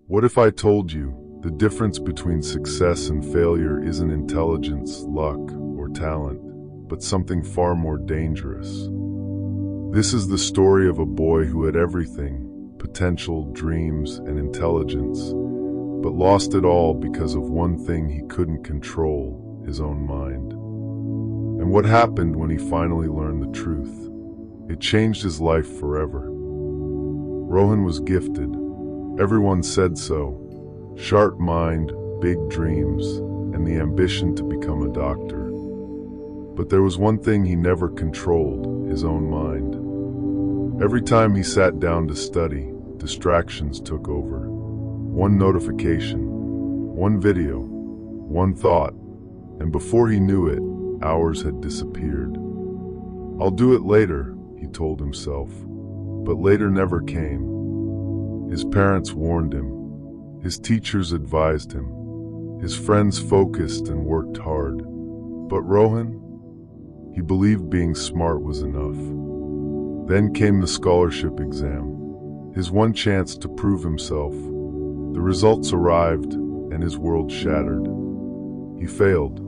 What if I told you the difference between success and failure isn't intelligence, luck, or talent, but something far more dangerous? This is the story of a boy who had everything, potential, dreams, and intelligence, but lost it all because of one thing he couldn't control: his own mind. And what happened when he finally learned the truth? It changed his life forever. Rohan was gifted. Everyone said so. Sharp mind, big dreams, and the ambition to become a doctor. But there was one thing he never controlled: his own mind. Every time he sat down to study, distractions took over. One notification, one video, one thought, and before he knew it, hours had disappeared. "I'll do it later," he told himself, but later never came. His parents warned him. His teachers advised him. His friends focused and worked hard. But Rohan? He believed being smart was enough. Then came the scholarship exam, his one chance to prove himself. The results arrived, and his world shattered. He failed.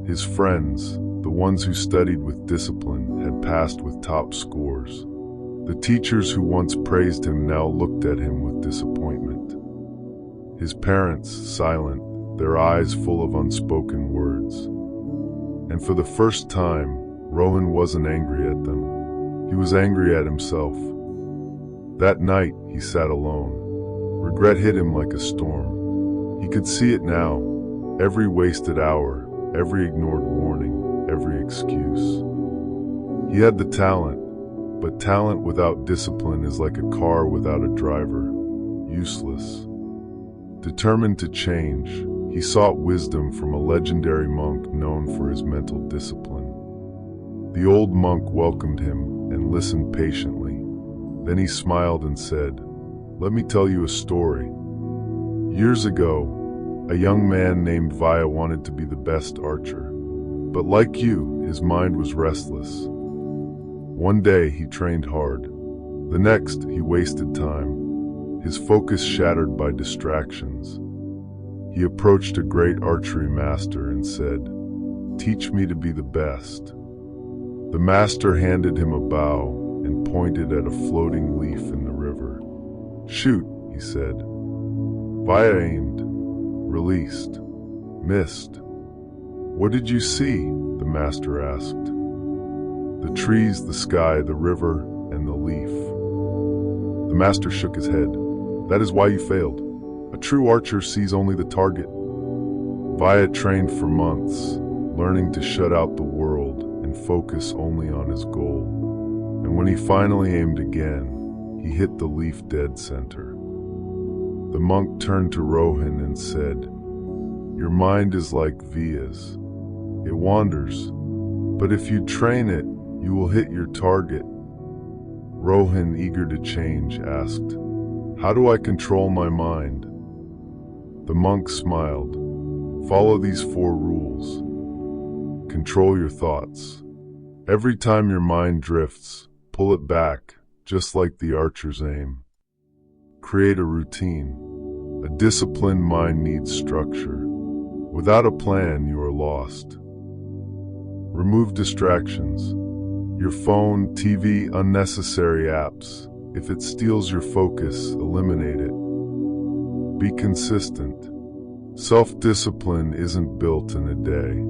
His friends, the ones who studied with discipline, had passed with top scores. The teachers who once praised him now looked at him with disappointment. His parents, silent, their eyes full of unspoken words. And for the first time, Rohan wasn't angry at them. He was angry at himself. That night, he sat alone. Regret hit him like a storm. He could see it now. Every wasted hour, every ignored warning, every excuse. He had the talent, but talent without discipline is like a car without a driver. Useless. Determined to change, he sought wisdom from a legendary monk known for his mental discipline. The old monk welcomed him and listened patiently. Then he smiled and said, "Let me tell you a story. Years ago, a young man named Vaya wanted to be the best archer. But like you, his mind was restless. One day he trained hard. The next, he wasted time, his focus shattered by distractions. He approached a great archery master and said, 'Teach me to be the best.' The master handed him a bow and pointed at a floating leaf in the river. 'Shoot,' he said. Vaya aimed, released, missed. 'What did you see?' the master asked. 'The trees, the sky, the river, and the leaf.' The master shook his head. 'That is why you failed. A true archer sees only the target.' Vaya trained for months, learning to shut out the world and focus only on his goal. And when he finally aimed again, he hit the leaf dead center. The monk turned to Rohan and said, 'Your mind is like Via's. It wanders, but if you train it, you will hit your target.' Rohan, eager to change, asked, 'How do I control my mind?' The monk smiled. 'Follow these 4 rules. Control your thoughts. Every time your mind drifts, pull it back, just like the archer's aim. Create a routine. A disciplined mind needs structure. Without a plan, you are lost. Remove distractions. Your phone, TV, unnecessary apps. If it steals your focus, eliminate it. Be consistent. Self-discipline isn't built in a day.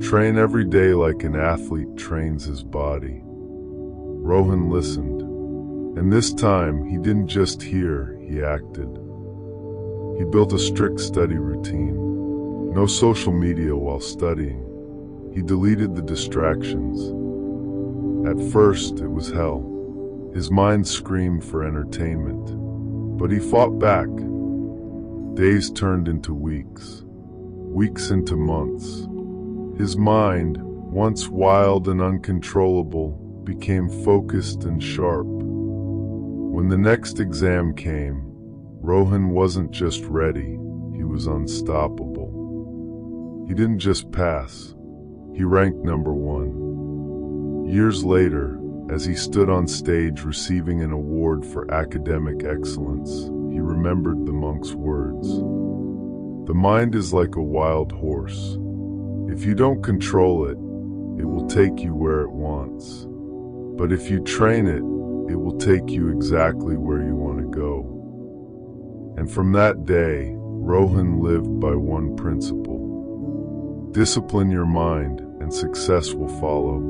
Train every day like an athlete trains his body." Rohan listened, and this time he didn't just hear, he acted. He built a strict study routine. No social media while studying. He deleted the distractions. At first, it was hell. His mind screamed for entertainment, but he fought back. Days turned into weeks, weeks into months. His mind, once wild and uncontrollable, became focused and sharp. When the next exam came, Rohan wasn't just ready, he was unstoppable. He didn't just pass, he ranked #1. Years later, as he stood on stage receiving an award for academic excellence, he remembered the monk's words. The mind is like a wild horse. If you don't control it, it will take you where it wants. But if you train it, it will take you exactly where you want to go. And from that day, Rohan lived by one principle: discipline your mind and success will follow.